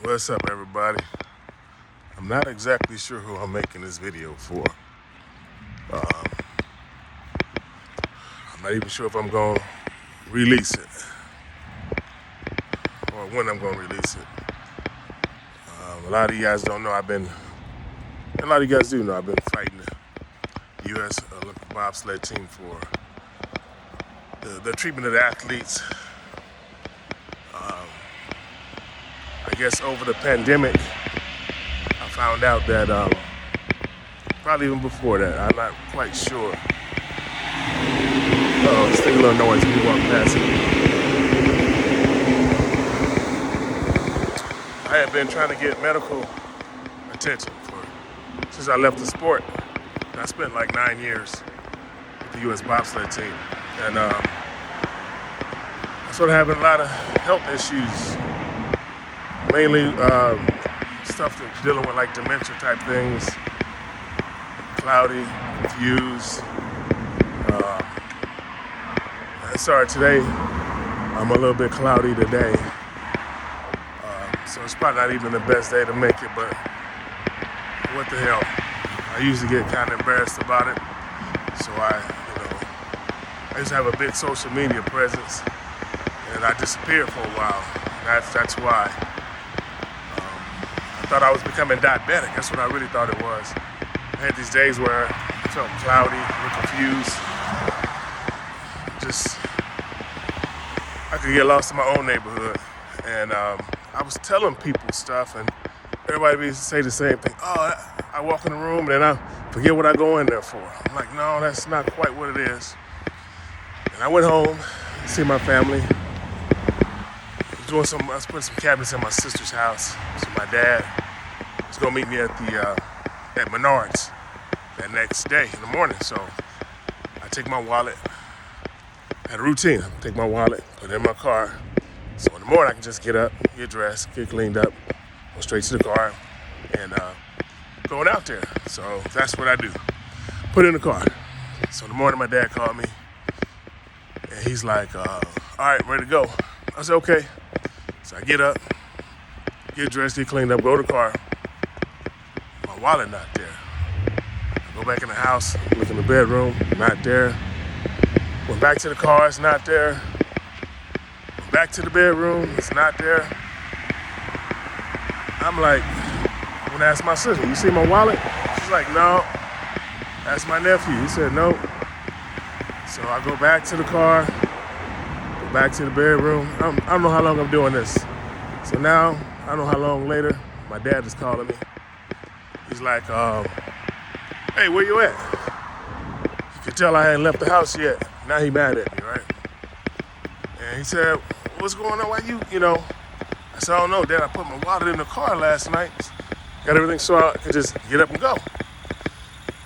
What's up, everybody? I'm not exactly sure who I'm making this video for. I'm not even sure if I'm going to release it or when I'm going to release it. A lot of you guys don't know a lot of you guys do know I've been fighting the U.S. Olympic bobsled team for the treatment of the athletes. I guess over the pandemic, I found out that, probably even before that, I'm not quite sure. Oh, it's making a little noise when you walk past it. I have been trying to get medical attention since I left the sport. I spent like 9 years with the U.S. bobsled team, and I started having a lot of health issues. Mainly stuff that's dealing with like dementia type things, cloudy, confused. Sorry, today I'm a little bit cloudy today, so it's probably not even the best day to make it, but what the hell. I usually get kind of embarrassed about it, so I used to have a big social media presence, and I disappeared for a while. That's why. I thought I was becoming diabetic. That's what I really thought it was. I had these days where I felt cloudy, confused. I could get lost in my own neighborhood. And I was telling people stuff, and everybody would say the same thing. Oh, I walk in the room, and then I forget what I go in there for. I'm like, no, that's not quite what it is. And I went home to see my family. I was putting some cabinets in my sister's house. So my dad was gonna meet me at Menards that next day in the morning. So I take my wallet. I had a routine. I take my wallet, put it in my car. So in the morning I can just get up, get dressed, get cleaned up, go straight to the car, and going out there. So that's what I do. Put it in the car. So in the morning my dad called me, and he's like, all right, ready to go. I said, okay. So I get up, get dressed, get cleaned up, go to the car. My wallet not there. I go back in the house, look in the bedroom, not there. Went back to the car, it's not there. Went back to the bedroom, it's not there. I'm like, I'm gonna ask my sister, you see my wallet? She's like, no. Ask my nephew, he said no. So I go back to the car, back to the bedroom. I don't know how long I'm doing this. So now, I don't know how long later, my dad is calling me. He's like, hey, where you at? You could tell I hadn't left the house yet. Now he mad at me, right? And he said, what's going on? Why you? I said, I don't know, Dad, I put my wallet in the car last night. Got everything so I could just get up and go.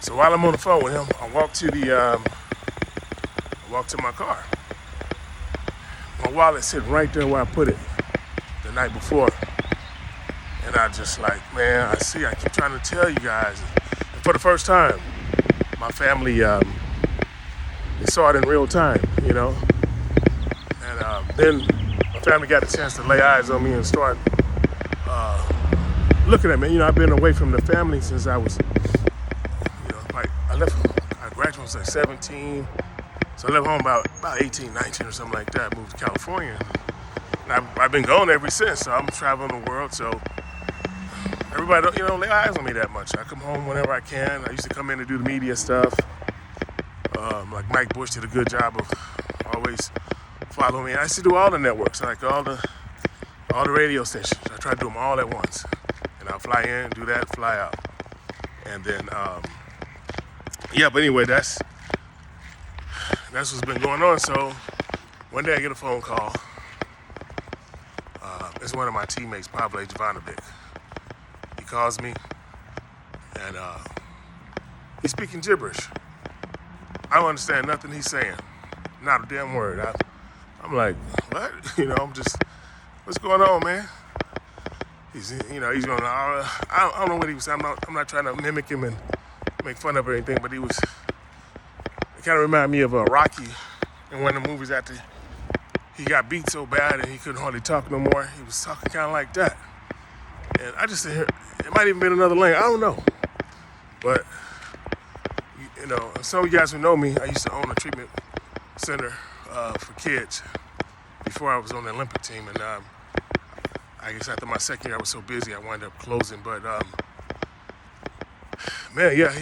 So while I'm on the phone with him, I walk to my car. My wallet's sitting right there where I put it the night before. And I just like, man, I keep trying to tell you guys. And for the first time, my family, they saw it in real time, And then my family got a chance to lay eyes on me and start looking at me. I've been away from the family since I was, I graduated when I was like 17. So I left home about 18, 19 or something like that. Moved to California. And I've been going ever since. So I'm traveling the world. So everybody don't lay eyes on me that much. I come home whenever I can. I used to come in to do the media stuff. Like Mike Bush did a good job of always following me. I used to do all the networks, like all the radio stations. I try to do them all at once. And I'll fly in, do that, fly out. And then, but anyway, that's what's been going on. So one day I get a phone call. It's one of my teammates, Pavle Jovanovic. He calls me, and he's speaking gibberish. I don't understand nothing he's saying. Not a damn word. I'm like, what? I'm just, what's going on, man? He's going, I don't know what he was saying. I'm not trying to mimic him and make fun of or anything, but it kind of reminded me of Rocky in one of the movies after he got beat so bad and he couldn't hardly talk no more. He was talking kind of like that. And I just sit here, it might even been another lane, I don't know. But, you know, some of you guys who know me, I used to own a treatment center for kids before I was on the Olympic team. And I guess after my second year, I was so busy, I wound up closing. But, man, yeah,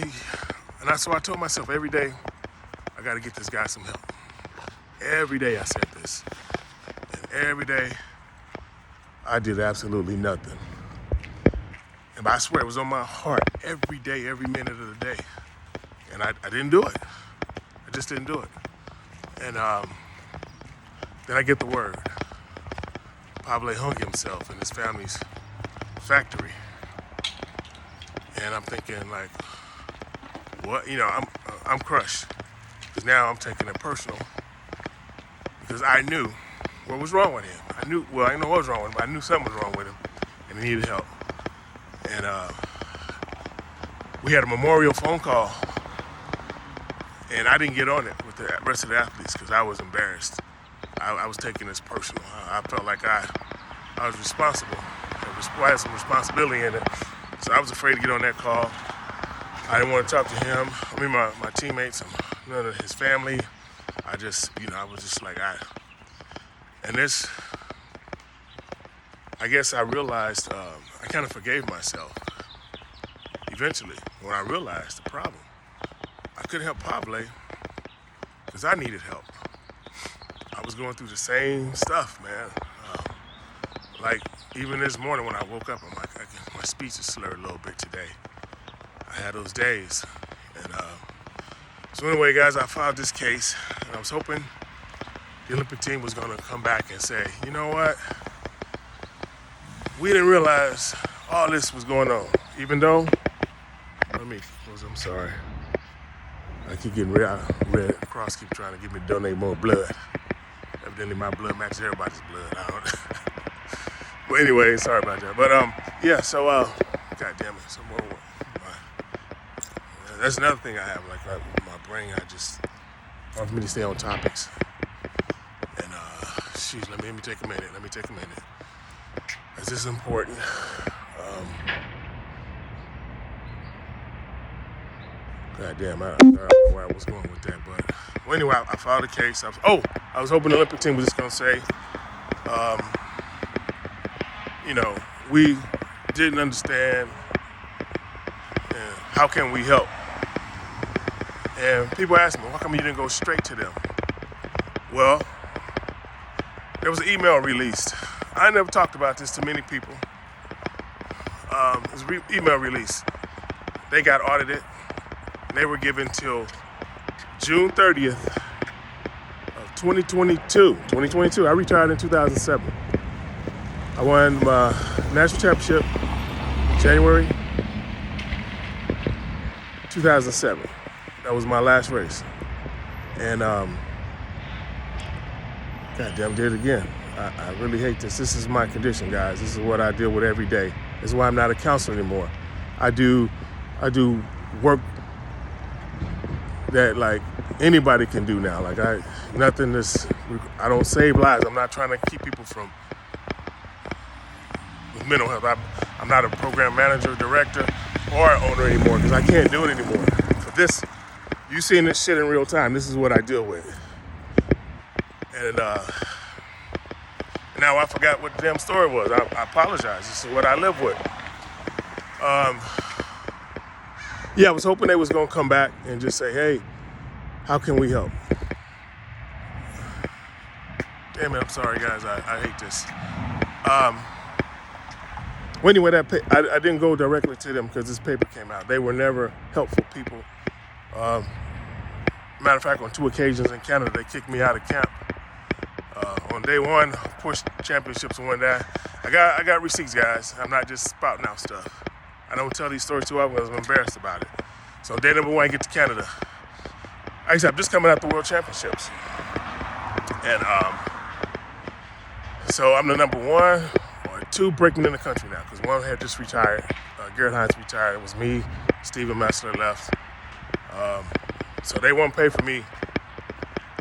and so I told myself every day, I got to get this guy some help. Every day I said this. And every day, I did absolutely nothing. And I swear it was on my heart every day, every minute of the day. And I didn't do it. I just didn't do it. And then I get the word. Pablo hung himself in his family's factory. And I'm thinking like, what? You know, I'm crushed. Because now I'm taking it personal. Because I knew what was wrong with him. I didn't know what was wrong with him, but I knew something was wrong with him. And he needed help. And we had a memorial phone call. And I didn't get on it with the rest of the athletes because I was embarrassed. I was taking this personal. I felt like I was responsible. I had some responsibility in it. So I was afraid to get on that call. I didn't want to talk to him. I mean, my teammates, none of his family. I was just like, and this, I guess I realized, I kind of forgave myself eventually when I realized the problem. I couldn't help Pablo because I needed help. I was going through the same stuff, man. Like even this morning when I woke up, I'm like, my speech is slurred a little bit today. I had those days. And so anyway, guys, I filed this case and I was hoping the Olympic team was gonna come back and say, you know what? We didn't realize all this was going on. Even though, I'm sorry. I keep getting Red Cross keep trying to get me to donate more blood. Evidently my blood matches everybody's blood. I don't But anyway, sorry about that. But yeah, so God damn it, some more. That's another thing I have, like my brain, hard for me to stay on topics. And let me take a minute. This is important. God damn, I don't know where I was going with that, but well, anyway, I filed a case. I was hoping the Olympic team was just gonna say, you know, we didn't understand, and how can we help? And people ask me, why come you didn't go straight to them? Well, there was an email released. I never talked about this to many people. It was an email release. They got audited. They were given till June 30th of 2022. I retired in 2007. I won my national championship January 2007. That was my last race. And goddamn, did it again. I really hate this. This is my condition, guys. This is what I deal with every day. This is why I'm not a counselor anymore. I do work that like anybody can do now. Like I don't save lives. I'm not trying to keep people with mental health. I'm not a program manager, director, or owner anymore because I can't do it anymore. So you seeing this shit in real time. This is what I deal with. And now I forgot what the damn story was. I apologize. This is what I live with. Yeah, I was hoping they was gonna come back and just say, hey, how can we help? Damn it, I'm sorry guys, I hate this. Well, anyway, I didn't go directly to them because this paper came out. They were never helpful people. Matter of fact, on 2 occasions in Canada, they kicked me out of camp. On day 1, of course, championships and whatnot. I got receipts, guys. I'm not just spouting out stuff. I don't tell these stories too often because I'm embarrassed about it. So day number 1, I get to Canada. I'm just coming out the World Championships. And so I'm the number 1 or 2 brakemen in the country now because 1 had just retired. Garrett Hines retired. It was me, Steven Messler left. So they won't pay for me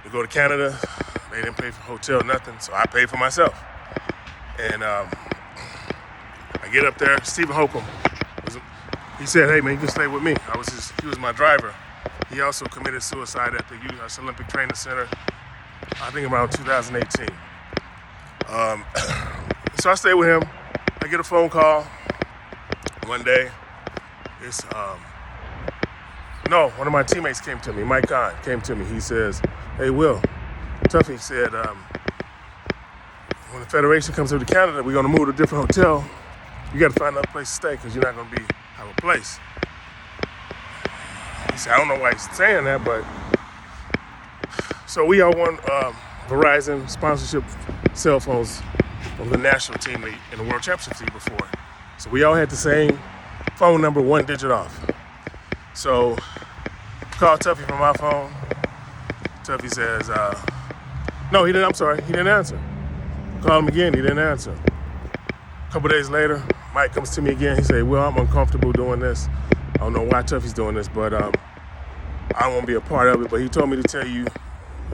to go to Canada. They didn't pay for hotel, nothing. So I paid for myself. And I I get up there. Stephen Holcomb, he said, "Hey man, you can stay with me." He was my driver. He also committed suicide at the U.S. Olympic Training Center, I think around 2018. So I stayed with him. I get a phone call one day. One of my teammates came to me, Mike Kahn came to me. He says, "Hey Will, Tuffy said, when the Federation comes over to Canada, we're gonna move to a different hotel. You gotta find another place to stay because you're not gonna have a place." He said, I don't know why he's saying that, but so we all won Verizon sponsorship cell phones from the national team in the World Championship team before. So we all had the same phone number, one digit off. So called Tuffy from my phone. Tuffy says, no, he didn't, I'm sorry, he didn't answer. Called him again, he didn't answer. A couple days later, Mike comes to me again. He said, "Well, I'm uncomfortable doing this. I don't know why Tuffy's doing this, but I don't want to be a part of it. But he told me to tell you,"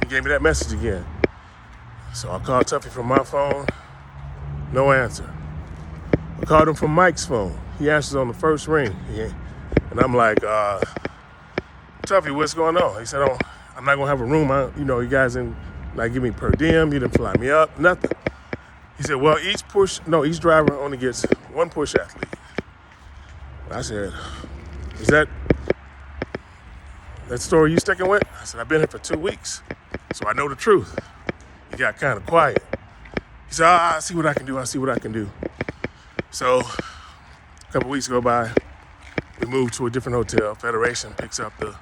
he gave me that message again. So I called Tuffy from my phone, no answer. I called him from Mike's phone. He answers on the first ring. And I'm like, "Tuffy, what's going on?" He said, "Oh, I'm not going to have a room. You guys didn't give me per diem. You didn't fly me up, nothing." He said, "Well, each driver only gets one push athlete." I said, "Is that story you sticking with?" I said, "I've been here for 2 weeks, so I know the truth." He got kind of quiet. He said, "I'll see what I can do. So a couple weeks go by, we moved to a different hotel. Federation picks up the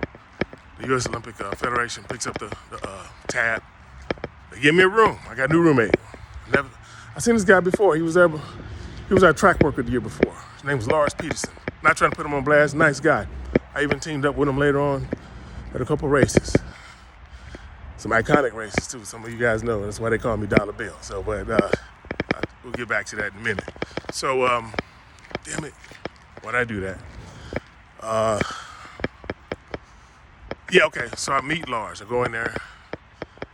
U.S. Olympic Federation picks up the tab. They give me a room. I got a new roommate. I seen this guy before. He was our track worker the year before. His name was Lars Peterson. Not trying to put him on blast. Nice guy. I even teamed up with him later on at a couple races. Some iconic races too. Some of you guys know. That's why they call me Dollar Bill. So, but we'll get back to that in a minute. So, damn it, why'd I do that? Yeah, okay. So I meet Lars. I go in there,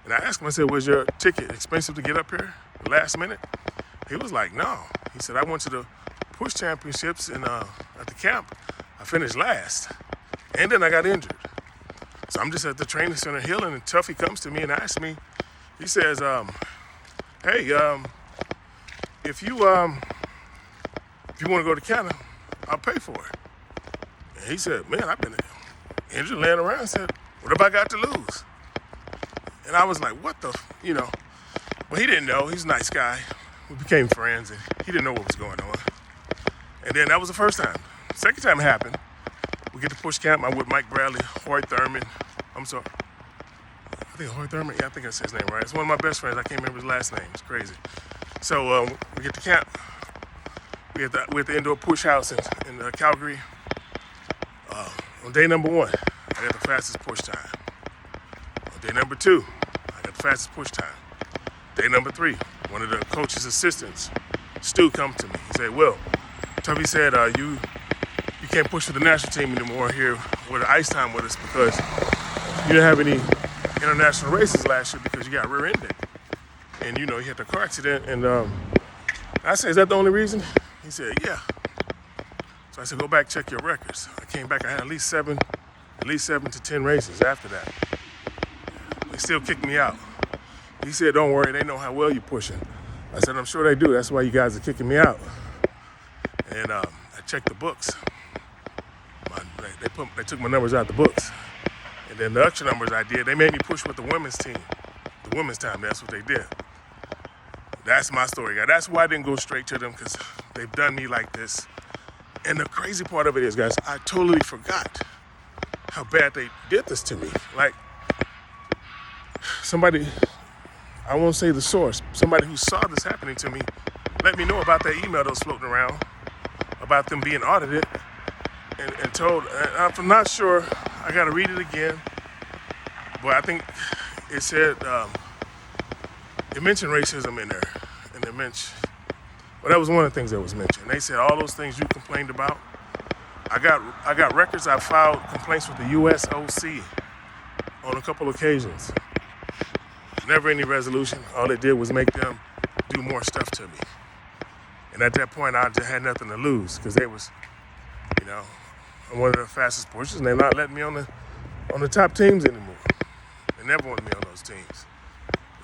and I ask him. I said, "Was your ticket expensive to get up here? Last minute?" He was like, "No." He said, "I went to the push championships at the camp. I finished last, and then I got injured. So I'm just at the training center healing, and Tuffy comes to me and asks me, he says, "Hey, if you want to go to Canada, I'll pay for it." And he said, "Man, I've been injured laying around." I said, "What have I got to lose?" And I was like, "What the, But he didn't know. He's a nice guy. We became friends, and he didn't know what was going on. And then that was the first time. Second time it happened, we get to push camp. I'm with Mike Bradley, Hoyt Thurman. I'm sorry. I think Hoyt Thurman? Yeah, I think that's his name, right? It's one of my best friends. I can't remember his last name. It's crazy. So we get to camp. We're at the indoor push house in Calgary. On day number 1, I got the fastest push time. On day number 2, I got the fastest push time. Day number 3, one of the coach's assistants, Stu, comes to me. He said, "Will, Tuffy said you can't push for the national team anymore here with the ice time with us because you didn't have any international races last year because you got rear-ended. And you had the car accident." And I said, "Is that the only reason?" He said, "Yeah." So I said, "Go back, check your records." I came back, I had at least 7 to 10 races after that. They still kicked me out. He said, "Don't worry, they know how well you're pushing." I said, "I'm sure they do. That's why you guys are kicking me out." And I checked the books. They took my numbers out the books. And then the extra numbers I did, they made me push with the women's team. The women's time, that's what they did. That's my story, guys. That's why I didn't go straight to them, because they've done me like this. And the crazy part of it is, guys, I totally forgot how bad they did this to me. Like, somebody, I won't say the source, somebody who saw this happening to me let me know about that email that was floating around about them being audited and told, and I'm not sure, I gotta read it again, but I think it said, it mentioned racism in there, and it mentioned, well, that was one of the things that was mentioned. They said all those things you complained about, I got records. I filed complaints with the USOC on a couple occasions. Never any resolution. All it did was make them do more stuff to me. And at that point, I just had nothing to lose because they was, you know, I'm one of the fastest pushers, and they're not letting me on the top teams anymore. They never wanted me on those teams,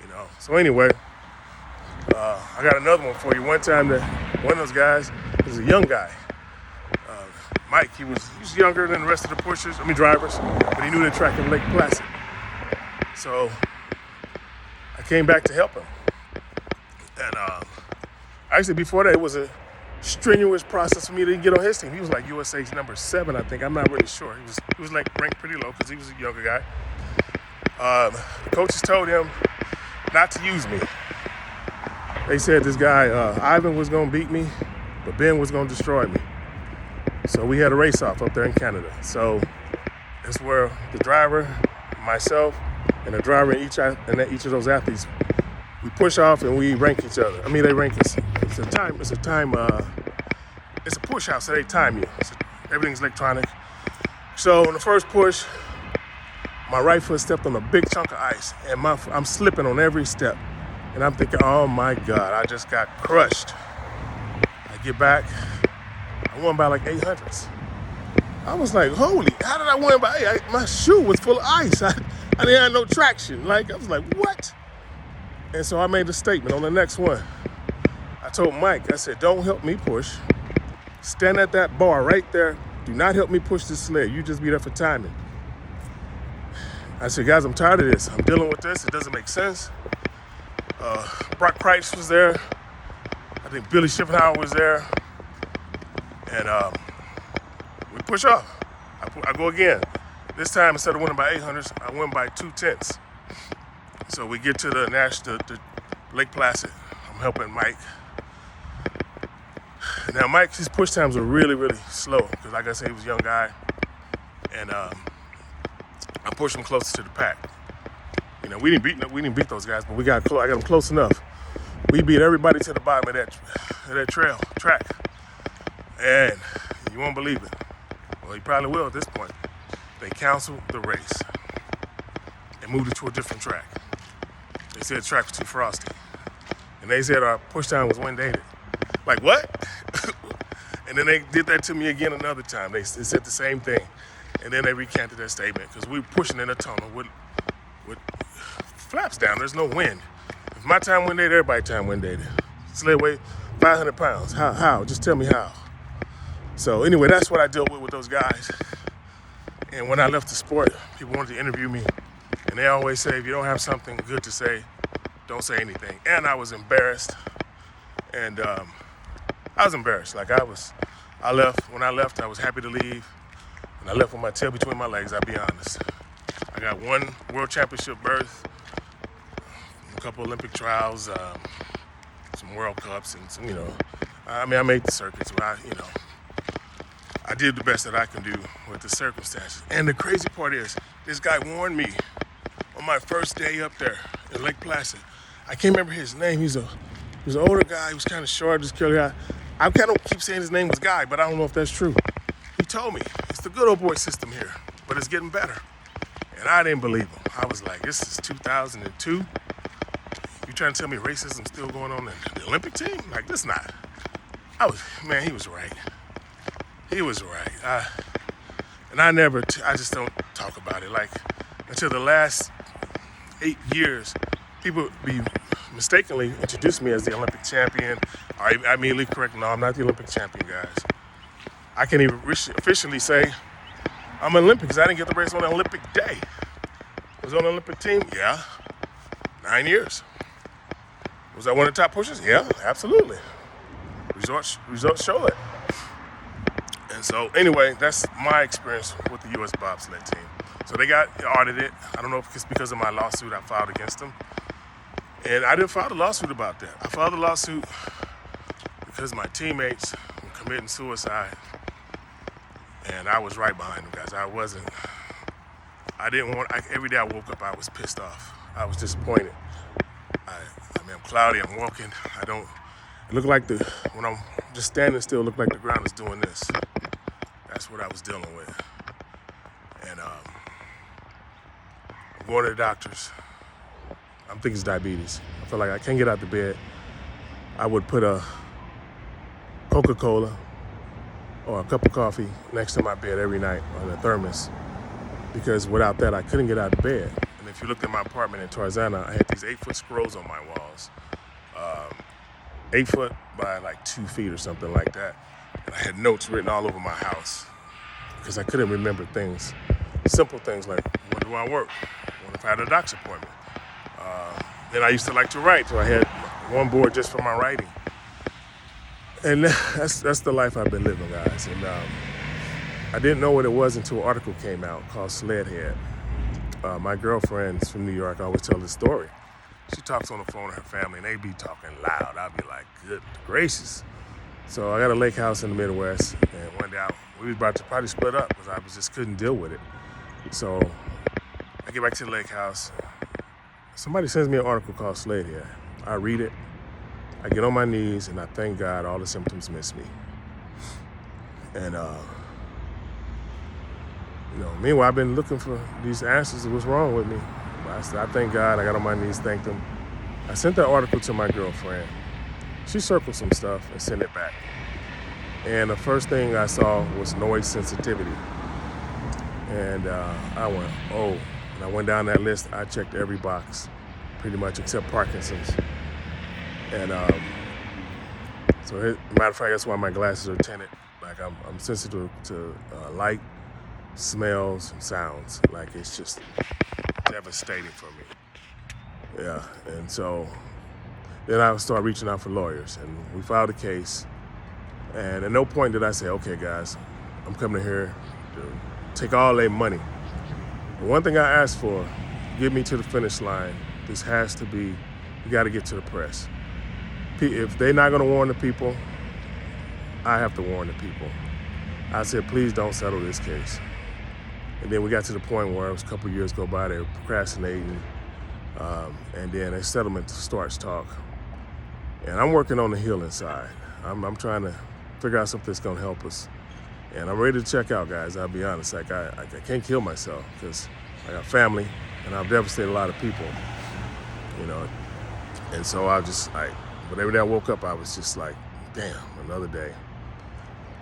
you know. So anyway, I got another one for you. One time, one of those guys was a young guy. Mike, he was younger than the rest of the drivers, but he knew the track in Lake Placid. So I came back to help him. And actually before that, it was a strenuous process for me to get on his team. He was like USA's number 7, I think. I'm not really sure. He was like ranked pretty low because he was a younger guy. The coaches told him not to use me. They said this guy, Ivan, was going to beat me, but Ben was going to destroy me. So we had a race-off up there in Canada. So that's where the driver, myself, and the driver and each of those athletes, we push off and we rank each other. I mean, they rank us. It's a push out, so they time you. Everything's electronic. So on the first push, my right foot stepped on a big chunk of ice, and I'm slipping on every step. And I'm thinking, oh my God, I just got crushed. I get back, I won by like 800s. I was like, holy, how did I win by 8? My shoe was full of ice. I didn't have no traction. I was like, what? And so I made a statement on the next one. I told Mike, I said, don't help me push. Stand at that bar right there. Do not help me push this sled. You just be there for timing. I said, guys, I'm tired of this. I'm dealing with this. It doesn't make sense. Brock Price was there. I think Billy Schifferhauer was there. And we push off. I go again. This time, instead of winning by 800s, I win by 2/10. So we get to the Lake Placid. I'm helping Mike. Now, Mike, his push times were really, really slow because, like I said, he was a young guy. And I pushed him closer to the pack. You know, we didn't beat those guys, but I got them close enough. We beat everybody to the bottom of that track. And you won't believe it. Well, you probably will at this point. They canceled the race and moved it to a different track. They said the track was too frosty. And they said our push time was wind dated. Like, what? And then they did that to me again another time. They said the same thing. And then they recanted that statement because we were pushing in a tunnel with flaps down. There's no wind. If my time wind dated, everybody's time wind dated. Sled weighed 500 pounds. How? Just tell me how. So anyway, that's what I dealt with those guys. And when I left the sport, people wanted to interview me. And they always say, if you don't have something good to say, don't say anything. And I was embarrassed. And I was embarrassed. When I left, I was happy to leave. And I left with my tail between my legs, I'll be honest. I got one world championship berth, a couple Olympic trials, some World Cups, and some, I made the circuits. I did the best that I can do with the circumstances. And the crazy part is, this guy warned me on my first day up there in Lake Placid. I can't remember his name. He was an older guy. He was kind of short, just curly hair. I kind of keep saying his name was Guy, but I don't know if that's true. He told me, it's the good old boy system here, but it's getting better. And I didn't believe him. I was like, this is 2002. You trying to tell me racism's still going on in the Olympic team? Like, this not. He was right. He was right. I just don't talk about it. Like, until the last 8 years, people be mistakenly introduced me as the Olympic champion. I immediately correct, no, I'm not the Olympic champion, guys. I can't even officially say I'm an Olympic because I didn't get the race on an Olympic day. Was on the Olympic team? Yeah. 9 years. Was I one of the top pushers? Yeah, absolutely. Results show it. And so, anyway, that's my experience with the U.S. bobsled team. So they got audited. I don't know if it's because of my lawsuit I filed against them. And I didn't file a lawsuit about that. I filed a lawsuit because my teammates were committing suicide. And I was right behind them, guys. Every day I woke up, I was pissed off. I was disappointed. I'm cloudy, I'm walking. It looked like when I'm just standing still, it looked like the ground is doing this. That's what I was dealing with. And I'm going to the doctors. I'm thinking it's diabetes. I feel like I can't get out of bed. I would put Coca-Cola or a cup of coffee next to my bed every night on a thermos, because without that, I couldn't get out of bed. And if you looked at my apartment in Tarzana, I had these 8-foot scrolls on my walls, 8 foot by like 2 feet or something like that. And I had notes written all over my house because I couldn't remember things, simple things like, where do I work? What if I had a doctor's appointment? Then I used to like to write, so I had one board just for my writing. And that's the life I've been living, guys. And I didn't know what it was until an article came out called Sledhead. My girlfriend's from New York. I always tell this story. She talks on the phone to her family, and they be talking loud. I'll be like, good gracious. So I got a lake house in the Midwest, and one day we was about to probably split up because I just couldn't deal with it. So I get back to the lake house. Somebody sends me an article called Sledhead. I read it. I get on my knees, and I thank God all the symptoms miss me. And meanwhile, I've been looking for these answers of what's wrong with me. But I thank God. I got on my knees, thanked him. I sent that article to my girlfriend. She circled some stuff and sent it back. And the first thing I saw was noise sensitivity. And I went, oh. And I went down that list. I checked every box, pretty much, except Parkinson's. And so, matter of fact, that's why my glasses are tinted. Like I'm sensitive to light, smells, and sounds. Like it's just devastating for me. Yeah, and so then I started reaching out for lawyers, and we filed a case. And at no point did I say, okay, guys, I'm coming here to take all their money. The one thing I asked for, get me to the finish line. This has to be, you got to get to the press. If they're not going to warn the people, I have to warn the people. I said, please don't settle this case. And then we got to the point where it was a couple of years go by, they were procrastinating, and then a settlement starts talk. And I'm working on the healing side. I'm trying to figure out something that's going to help us. And I'm ready to check out, guys. I'll be honest. Like I can't kill myself because I got family, and I've devastated a lot of people, And so I just like, whenever I woke up, I was just like, damn, another day.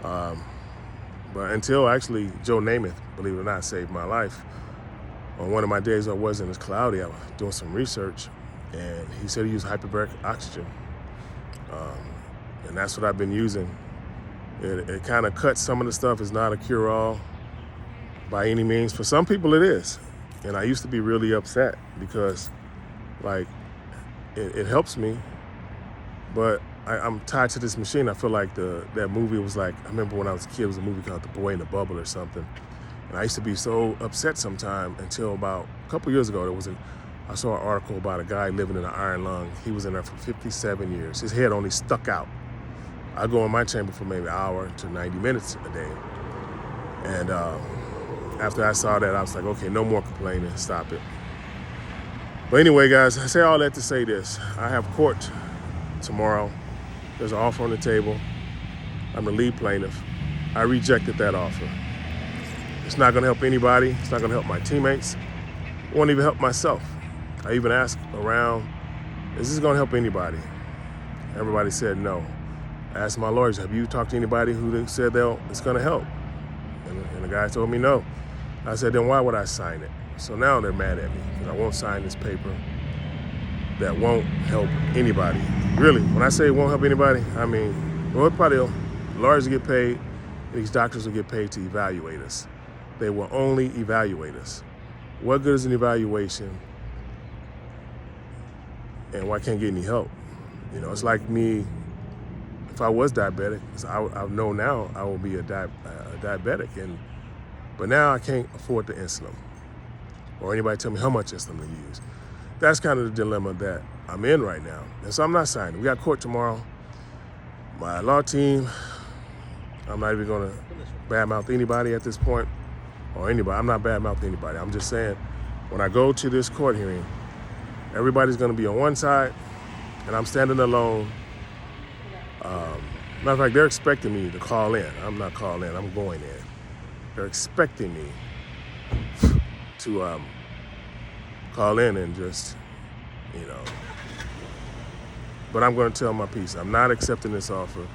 But until actually Joe Namath, believe it or not, saved my life. On one of my days I wasn't as cloudy, I was doing some research, and he said he used hyperbaric oxygen. And that's what I've been using. It kind of cuts some of the stuff. It's not a cure-all by any means. For some people it is. And I used to be really upset because like it helps me, but I'm tied to this machine. I feel like that movie was like, I remember when I was a kid, it was a movie called The Boy in the Bubble or something. And I used to be so upset sometime until about a couple years ago, I saw an article about a guy living in an iron lung. He was in there for 57 years. His head only stuck out. I go in my chamber for maybe an hour to 90 minutes a day. And after I saw that, I was like, okay, no more complaining, stop it. But anyway, guys, I say all that to say this. I have court tomorrow. There's an offer on the table. I'm the lead plaintiff. I rejected that offer. It's not gonna help anybody. It's not gonna help my teammates. It won't even help myself. I even asked around, is this gonna help anybody? Everybody said no. I asked my lawyers, have you talked to anybody who said it's gonna help? And the guy told me no. I said, then why would I sign it? So now they're mad at me because I won't sign this paper that won't help anybody. Really, when I say it won't help anybody, I mean, well, lawyers get paid, these doctors will get paid to evaluate us. They will only evaluate us. What good is an evaluation and why can't get any help? It's like me, if I was diabetic, I know now I will be a diabetic, but now I can't afford the insulin or anybody tell me how much insulin to use. That's kind of the dilemma that I'm in right now. And so I'm not signing. We got court tomorrow. My law team, I'm not even gonna badmouth anybody at this point, or anybody. I'm not badmouthing anybody. I'm just saying, when I go to this court hearing, everybody's gonna be on one side, and I'm standing alone. Matter of fact, they're expecting me to call in. I'm not calling in, I'm going in. They're expecting me to call in and just, but I'm gonna tell my piece. I'm not accepting this offer.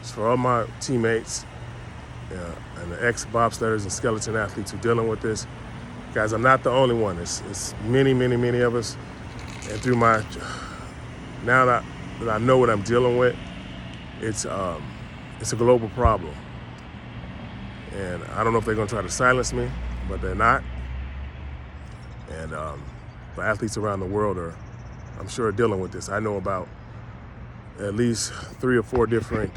It's for all my teammates and the ex-bobsledders and skeleton athletes who are dealing with this. Guys, I'm not the only one. It's many, many, many of us. And through now that I know what I'm dealing with, it's a global problem. And I don't know if they're gonna try to silence me, but they're not. And the athletes around the world I'm sure, dealing with this. I know about at least 3 or 4 different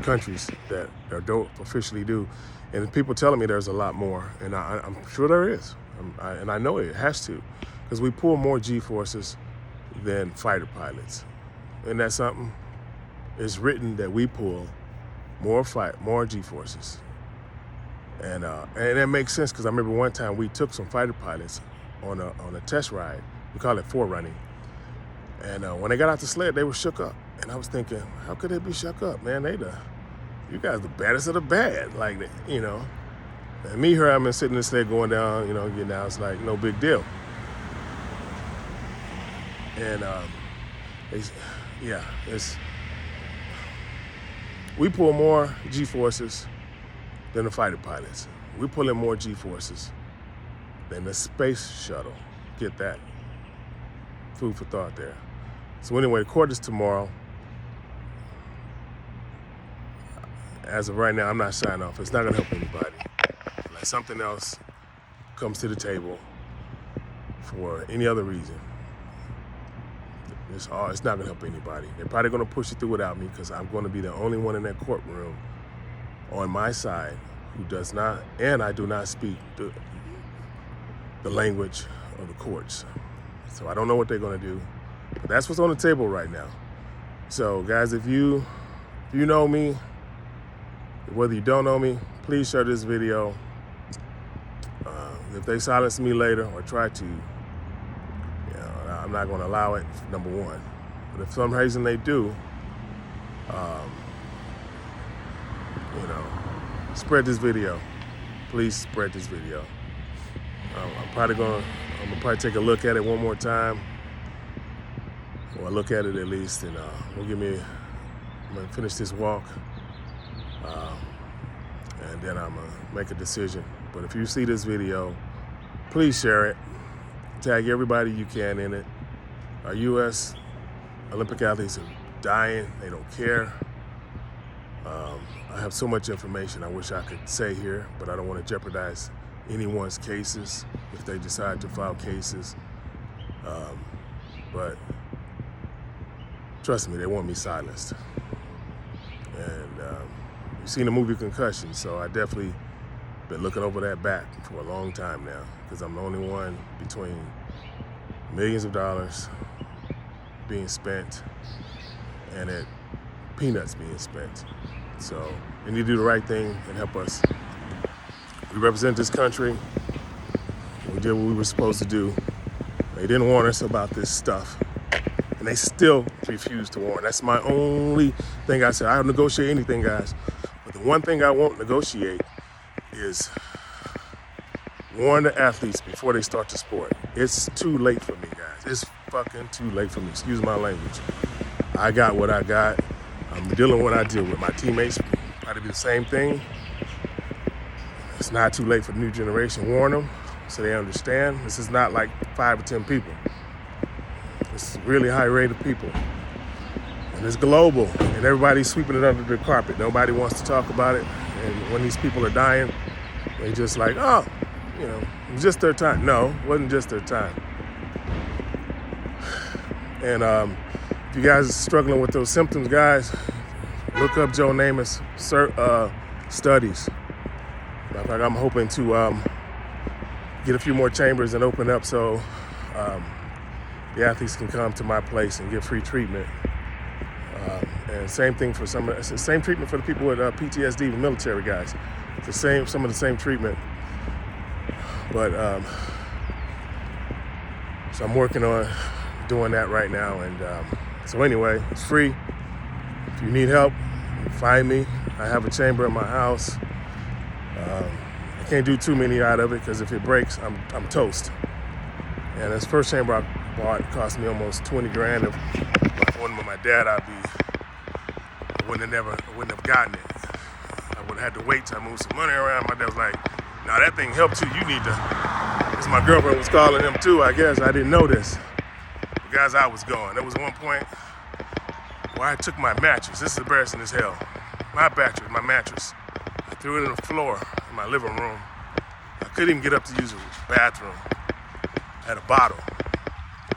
countries that don't officially do. And people telling me there's a lot more, and I'm sure there is. And I know it has to, because we pull more G-forces than fighter pilots. And that's something? It's written that we pull more G-forces. And that makes sense, because I remember one time we took some fighter pilots on a test ride. We call it forerunning. And when they got out the sled, they were shook up. And I was thinking, how could they be shook up, man? You guys the baddest of the bad, like, you know. And me here, I've been sitting in the sled going down, you know, getting out. It's like no big deal. And we pull more G-forces than the fighter pilots. We pull in more G-forces than the space shuttle. Get that? Food for thought there. So anyway, the court is tomorrow. As of right now, I'm not signing off. It's not gonna help anybody. Unless something else comes to the table for any other reason, it's not gonna help anybody. They're probably gonna push it through without me, because I'm gonna be the only one in that courtroom on my side who does not, and I do not speak the language of the courts. So I don't know what they're gonna do, but that's what's on the table right now. So guys, if you know me, whether you don't know me, please share this video. If they silence me later or try to, I'm not gonna allow it, number one. But if for some reason they do, spread this video. Please spread this video. I'm gonna take a look at it one more time, or look at it at least, and I'm gonna finish this walk, and then I'm gonna make a decision. But if you see this video, please share it. Tag everybody you can in it. Our U.S. Olympic athletes are dying. They don't care. I have so much information I wish I could say here, but I don't want to jeopardize anyone's cases if they decide to file cases. But trust me, they want me silenced. And you've seen the movie Concussion, so I definitely been looking over that back for a long time now, because I'm the only one between millions of dollars being spent and peanuts being spent. So we need to do the right thing and help us. We represent this country. We did what we were supposed to do. They didn't warn us about this stuff, and they still refuse to warn. That's my only thing I said. I'll negotiate anything, guys. But the one thing I won't negotiate is warn the athletes before they start the sport. It's too late for me, guys. It's fucking too late for me. Excuse my language. I got what I got. I'm dealing with what I deal with. My teammates try to do the same thing. It's not too late for the new generation. Warn them so they understand. This is not like 5 or 10 people. It's a really high rate of people. And it's global, and everybody's sweeping it under the carpet. Nobody wants to talk about it. And when these people are dying, they just like, oh, it was just their time. No, it wasn't just their time. And if you guys are struggling with those symptoms, guys, look up Joe Namath's studies. In fact, I'm hoping to get a few more chambers and open up so the athletes can come to my place and get free treatment. And same thing for same treatment for the people with PTSD, the military guys. Some of the same treatment. But so I'm working on doing that right now. And so anyway, it's free. If you need help, find me. I have a chamber in my house. I can't do too many out of it, because if it breaks, I'm toast. And this first chamber I bought cost me almost 20 grand. If I went with my dad, I'd be wouldn't have gotten it. I would have had to wait till I moved some money around. My dad was like, "Nah, that thing helped you. You need to." This my girlfriend was calling him too. I guess I didn't know this. But guys, I was gone. There was one point where I took my mattress. This is embarrassing as hell. My mattress. I threw it on the floor in my living room. I couldn't even get up to use the bathroom. I had a bottle.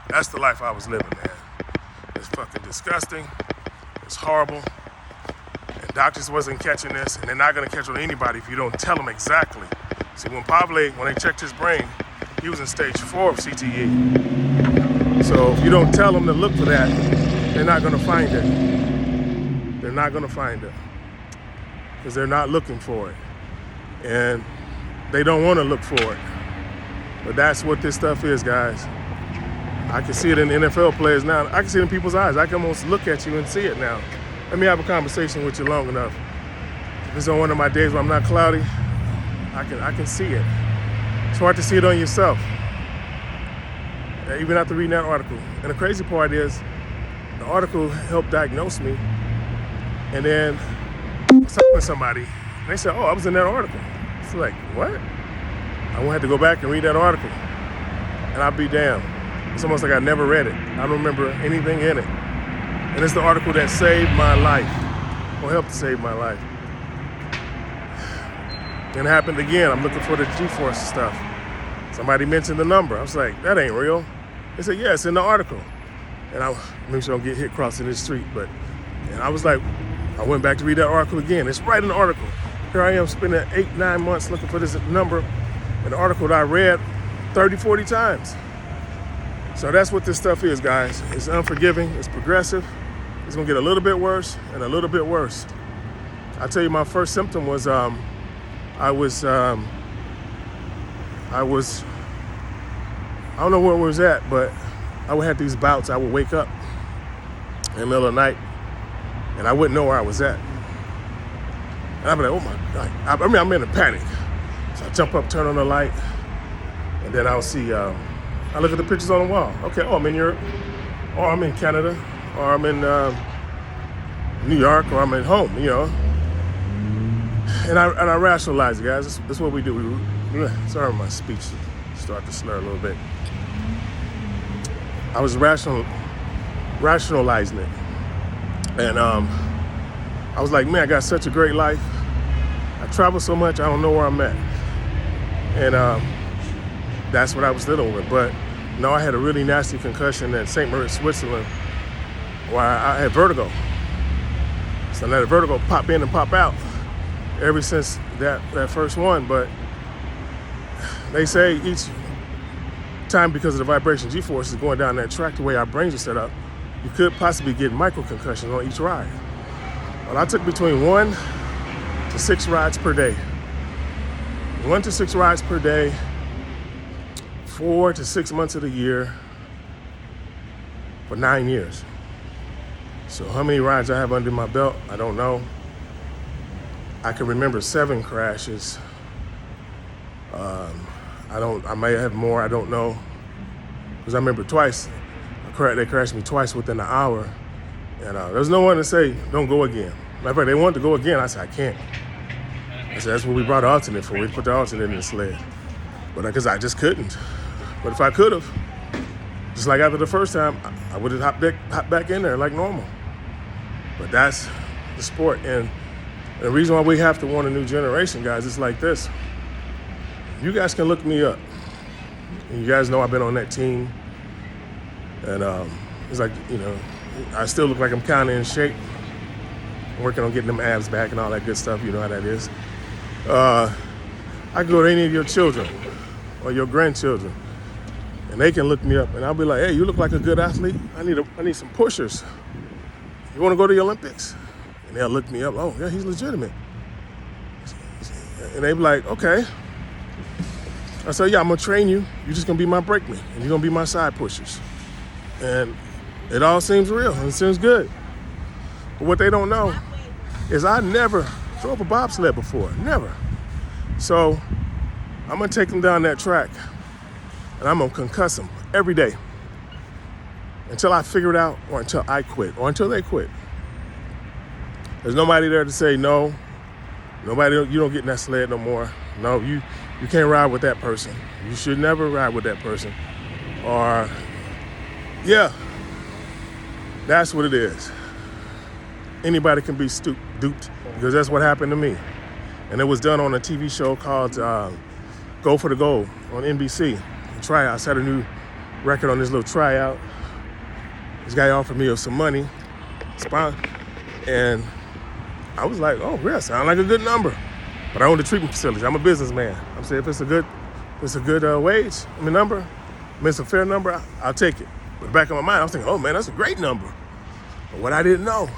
That's the life I was living, man. It's fucking disgusting. It's horrible. And doctors wasn't catching this, and they're not gonna catch on anybody if you don't tell them exactly. See, when they checked his brain, he was in stage 4 of CTE. So if you don't tell them to look for that, they're not gonna find it. They're not gonna find it. Because they're not looking for it. And they don't wanna look for it. But that's what this stuff is, guys. I can see it in NFL players now. I can see it in people's eyes. I can almost look at you and see it now. Let me have a conversation with you long enough. If it's on one of my days where I'm not cloudy, I can see it. It's hard to see it on yourself. Even after reading that article. And the crazy part is, the article helped diagnose me. And then I was talking to somebody, and they said, "Oh, I was in that article." It's like, what? I won't have to go back and read that article. And I'll be damned. It's almost like I never read it. I don't remember anything in it. And it's the article that saved my life, or helped to save my life. And it happened again. I'm looking for the G-force stuff. Somebody mentioned the number. I was like, that ain't real. They said, yeah, it's in the article. And I make sure I don't get hit crossing the street. And I was like, I went back to read that article again. It's right in the article. Here I am spending 8-9 months looking for this number, an article that I read 30, 40 times. So that's what this stuff is, guys. It's unforgiving, it's progressive. It's gonna get a little bit worse and a little bit worse. I'll tell you, my first symptom was, I don't know where it was at, but I would have these bouts. I would wake up in the middle of the night and I wouldn't know where I was at. And I'd be like, oh my God. I'm in a panic. So I jump up, turn on the light, and then I'll see, I look at the pictures on the wall. Okay, I'm in Europe, or I'm in Canada, or I'm in New York, or I'm at home, And I rationalize it, guys. That's what we do. Sorry, my speech started to slur a little bit. I was rationalizing it. And I was like, man, I got such a great life. I travel so much, I don't know where I'm at. And that's what I was dealing with. But no, I had a really nasty concussion at St. Moritz, Switzerland, where I had vertigo. So I let the vertigo pop in and pop out ever since that first one. But they say each time, because of the vibration G-force is going down that track, the way our brains are set up, you could possibly get micro concussions on each ride. Well, I took between 1 to 6 rides per day. 1 to 6 rides per day, 4 to 6 months of the year for 9 years. So how many rides I have under my belt, I don't know. I can remember 7 crashes. I may have more, I don't know. Because I remember twice, they crashed me twice within an hour. And there was no one to say, don't go again. Matter of fact, they wanted to go again. I said, I can't. I said, that's what we brought the alternate for. We put the alternate in the sled. But because I just couldn't. But if I could have, just like after the first time, I would have hopped back in there like normal. But that's the sport. And the reason why we have to want a new generation, guys, is like this. You guys can look me up. And you guys know I've been on that team. And it's like, I still look like I'm kind of in shape. I'm working on getting them abs back and all that good stuff. You know how that is. I can go to any of your children or your grandchildren, and they can look me up, and I'll be like, hey, you look like a good athlete. I need some pushers. You want to go to the Olympics? And they'll look me up. Oh, yeah, he's legitimate. And they be like, okay. I said, yeah, I'm going to train you. You're just going to be my brakeman, and you're going to be my side pushers. And it all seems real, and it seems good. But what they don't know is I never drove a bobsled before, never. So I'm going to take them down that track, and I'm going to concuss them every day until I figure it out, or until I quit, or until they quit. There's nobody there to say no. Nobody, you don't get in that sled no more. No, you can't ride with that person. You should never ride with that person. Or, yeah, that's what it is. Anybody can be duped, because that's what happened to me. And it was done on a TV show called Go for the Gold on NBC. Tryouts, had a new record on this little tryout. This guy offered me some money, and I was like, oh, yeah, sound like a good number. But I own the treatment facility. I'm a businessman. I'm saying if it's a good wage, number, it's a fair number, I'll take it. But in the back of my mind, I was thinking, oh man, that's a great number. But what I didn't know,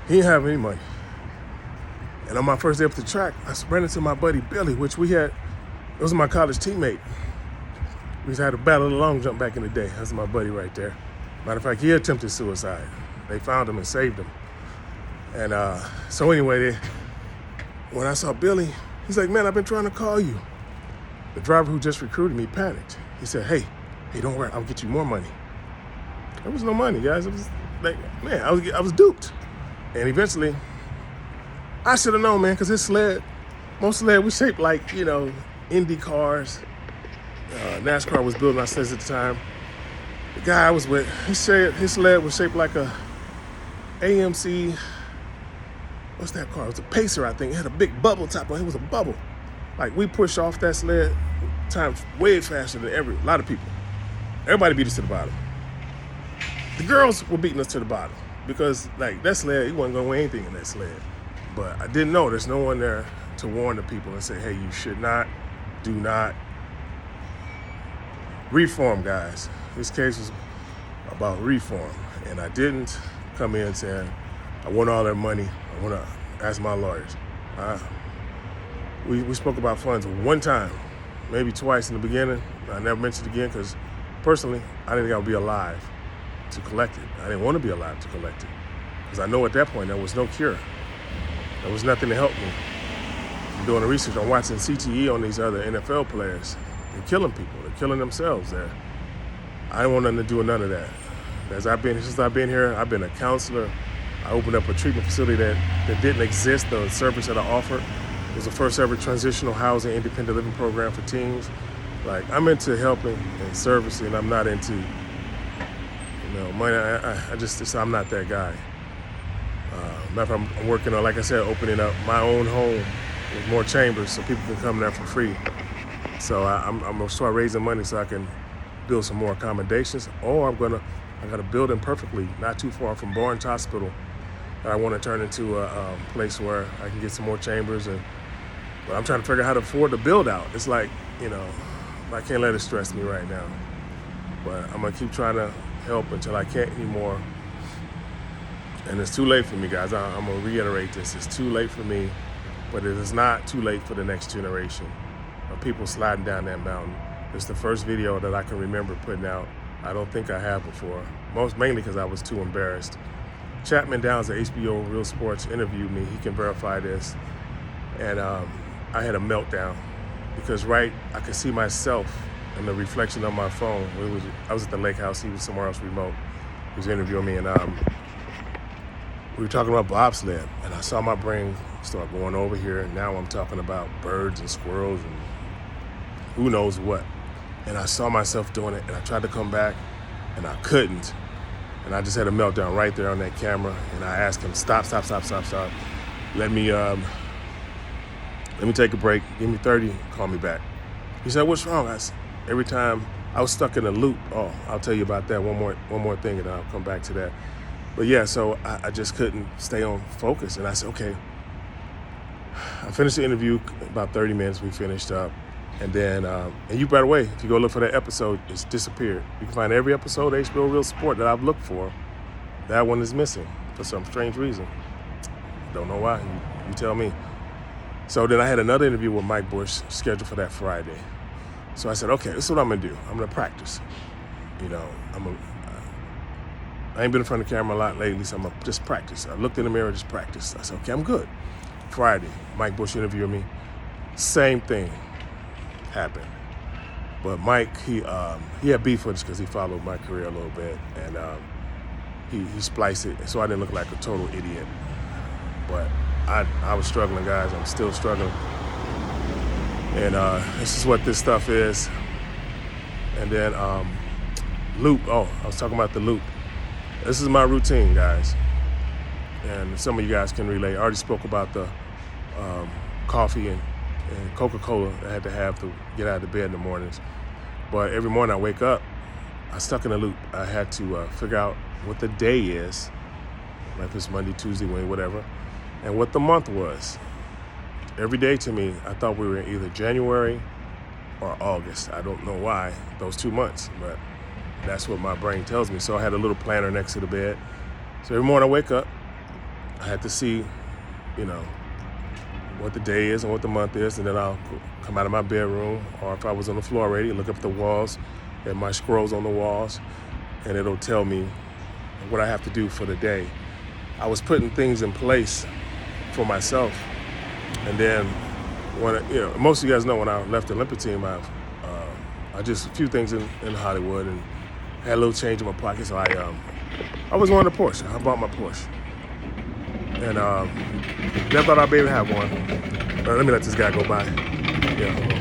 he didn't have any money. And on my first day up the track, I ran into my buddy Billy, which it was my college teammate. We had a battle of the long jump back in the day. That's my buddy right there. Matter of fact, he attempted suicide. They found him and saved him. And so anyway, when I saw Billy, he's like, man, I've been trying to call you. The driver who just recruited me panicked. He said, hey, don't worry, I'll get you more money. There was no money, guys. It was like, man, I was duped. And eventually, I should have known, man, because most sled was shaped like, Indy cars. NASCAR was building our sleds at the time. The guy I was with, his sled was shaped like a AMC, what's that car? It was a Pacer, I think. It had a big bubble top on it. It was a bubble. Like, we pushed off that sled times way faster than a lot of people. Everybody beat us to the bottom. The girls were beating us to the bottom because, like, that sled, you wasn't going to win anything in that sled. But I didn't know there's no one there to warn the people and say, hey, you should not, do not. Reform, guys. This case was about reform. And I didn't come in saying, I want all that money. I want to ask my lawyers. We spoke about funds one time, maybe twice in the beginning. I never mentioned it again because personally, I didn't think I would be alive to collect it. I didn't want to be alive to collect it because I know at that point there was no cure. There was nothing to help me. I'm doing the research. I'm watching CTE on these other NFL players. They're killing people. They're killing themselves there. I didn't want nothing to do with none of that. Since I've been here, I've been a counselor. I opened up a treatment facility that didn't exist. The service that I offered was the first ever transitional housing independent living program for teens. Like, I'm into helping and servicing. I'm not into, money. I'm not that guy. Matter of fact, I'm working on, like I said, opening up my own home with more chambers so people can come there for free. So I'm gonna start raising money so I can build some more accommodations, or I got a building perfectly not too far from Barnes Hospital that I want to turn into a place where I can get some more chambers. But I'm trying to figure out how to afford the build out. It's like, I can't let it stress me right now. But I'm gonna keep trying to help until I can't anymore. And it's too late for me, guys. I'm gonna reiterate this. It's too late for me, but it is not too late for the next generation of people sliding down that mountain. It's the first video that I can remember putting out. I don't think I have before, mainly because I was too embarrassed. Chapman Downs at HBO Real Sports interviewed me. He can verify this. And I had a meltdown because I could see myself in the reflection of my phone. I was at the lake house. He was somewhere else remote. He was interviewing me, and we were talking about bobsled, and I saw my brain start going over here, and now I'm talking about birds and squirrels and who knows what. And I saw myself doing it, and I tried to come back, and I couldn't. And I just had a meltdown right there on that camera, and I asked him, stop. Let me take a break. Give me 30, call me back. He said, what's wrong? Every time I was stuck in a loop. Oh, I'll tell you about that. One more thing, and then I'll come back to that. But yeah, so I just couldn't stay on focus. And I said, okay. I finished the interview, about 30 minutes we finished up. And then, and you, by the way, if you go look for that episode, it's disappeared. You can find every episode of HBO Real Sport that I've looked for. That one is missing for some strange reason. Don't know why, you tell me. So then I had another interview with Mike Bush scheduled for that Friday. So I said, okay, this is what I'm gonna do. I'm gonna practice. I ain't been in front of the camera a lot lately, so I'm gonna just practice. I looked in the mirror, just practice. I said, okay, I'm good. Friday, Mike Bush interviewed me. Same thing happened. But Mike, he had beef with us because he followed my career a little bit, and he spliced it, so I didn't look like a total idiot. But I was struggling, guys. I'm still struggling. And this is what this stuff is. And then loop. Oh, I was talking about the loop. This is my routine, guys. And some of you guys can relate. I already spoke about the coffee and Coca-Cola I had to have to get out of bed in the mornings. But every morning I wake up, I'm stuck in a loop. I had to figure out what the day is, like it's Monday, Tuesday, Wednesday, whatever, and what the month was. Every day to me, I thought we were in either January or August. I don't know why, those 2 months, but that's what my brain tells me. So I had a little planner next to the bed. So every morning I wake up, I had to see, what the day is and what the month is, and then I'll come out of my bedroom, or if I was on the floor already, look up at the walls, and my scrolls on the walls, and it'll tell me what I have to do for the day. I was putting things in place for myself, and then when most of you guys know when I left the Olympic team, I just a few things in Hollywood and had a little change in my pocket. So I was wanting a Porsche. I bought my Porsche, and never thought I'd be able to have one. Let me let this guy go by. Yeah. Hold on.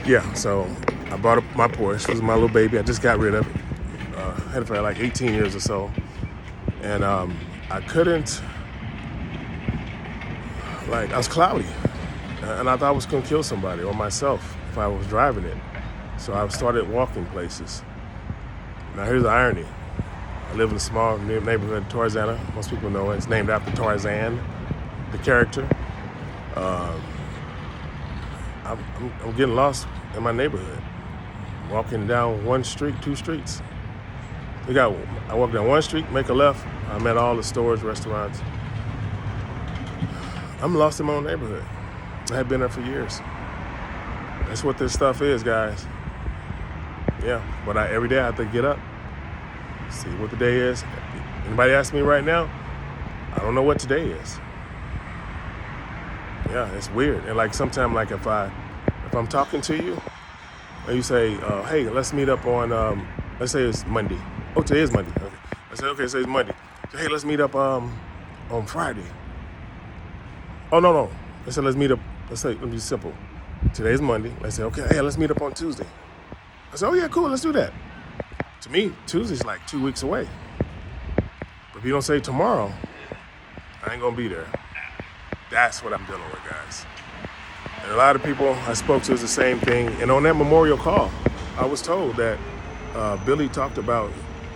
Yeah, so I bought my Porsche. It was my little baby. I just got rid of it. Had it for like 18 years or so. And I couldn't, I was cloudy. And I thought I was going to kill somebody or myself if I was driving it. So I started walking places. Now here's the irony. I live in a small neighborhood, Tarzana. Most people know it. It's named after Tarzan, the character. I'm getting lost in my neighborhood. Walking down one street, two streets. I walk down one street, make a left. I'm at all the stores, restaurants. I'm lost in my own neighborhood. I have been there for years. That's what this stuff is, guys. Yeah, but every day I have to get up, see what the day is. Anybody ask me right now, I don't know what today is. Yeah, it's weird. And sometimes, if I'm talking to you, and you say, hey, let's meet up on, let's say it's Monday. Oh, today is Monday. Okay. I say, okay, so it's Monday. So, hey, let's meet up on Friday. Oh, no. I said, let's meet up. Let me be simple. Today's Monday. Let's say, okay, hey, let's meet up on Tuesday. I said, oh, yeah, cool, let's do that. To me, Tuesday's 2 weeks away. But if you don't say tomorrow, I ain't going to be there. That's what I'm dealing with, guys. And a lot of people I spoke to is the same thing. And on that memorial call, I was told that Billy talked about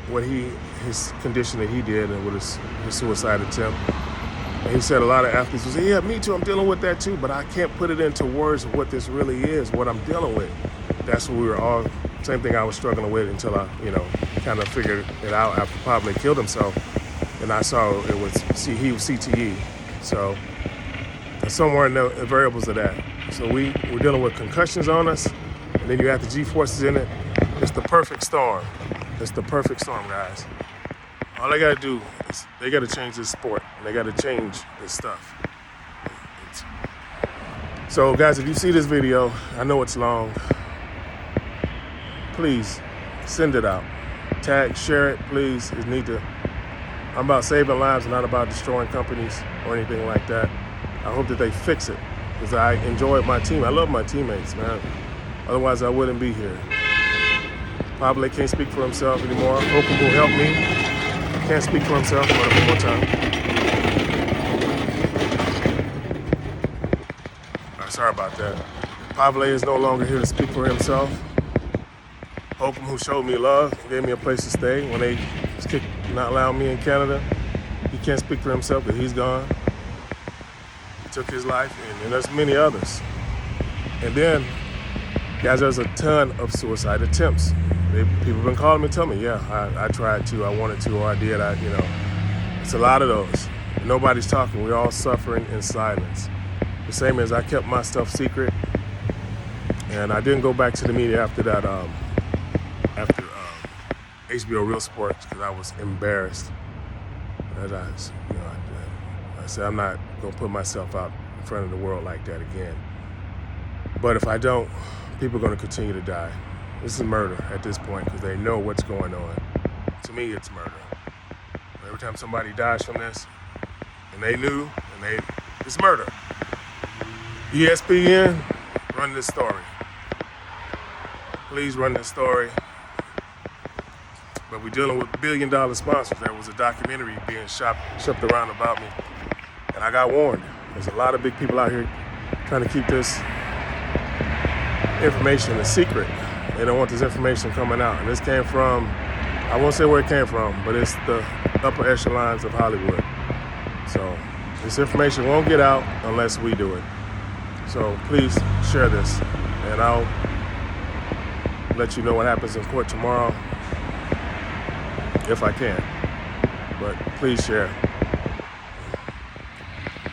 his condition that he did and with his suicide attempt. And he said a lot of athletes would say, yeah, me too, I'm dealing with that too, but I can't put it into words of what this really is, what I'm dealing with. That's what we were all, same thing I was struggling with until I, kind of figured it out after Pablo killed himself. And I saw he was CTE. So somewhere in the variables of that. So we're dealing with concussions on us, and then you have the G-forces in it. It's the perfect storm. It's the perfect storm, guys. All they got to do is they got to change this sport, and they got to change this stuff. So, guys, if you see this video, I know it's long. Please send it out. Tag, share it, please. I'm about saving lives, not about destroying companies or anything like that. I hope that they fix it, because I enjoy my team. I love my teammates, man. Otherwise, I wouldn't be here. Pablo can't speak for himself anymore. Hokum will help me. Can't speak for himself. One more time. Sorry about that. Pablo is no longer here to speak for himself. Hokum, who showed me love, gave me a place to stay when they not allowing me in Canada. He can't speak for himself because he's gone. He took his life, and there's many others. And then, guys, there's a ton of suicide attempts. People have been calling me, telling me, yeah, I tried to, I wanted to, or I did. It's a lot of those. Nobody's talking. We're all suffering in silence. The same as I kept my stuff secret, and I didn't go back to the media after that. After HBO Real Sports, because I was embarrassed. I said I'm not gonna put myself out in front of the world like that again. But if I don't, people are gonna continue to die. This is murder at this point because they know what's going on. To me, it's murder. Every time somebody dies from this, and they knew, it's murder. ESPN, run this story. Please run this story. But we're dealing with billion-dollar sponsors. There was a documentary being shopped around about me, and I got warned. There's a lot of big people out here trying to keep this information a secret. They don't want this information coming out. And this came from, I won't say where it came from, but it's the upper echelons of Hollywood. So this information won't get out unless we do it. So please share this, and I'll let you know what happens in court tomorrow if I can. But please share.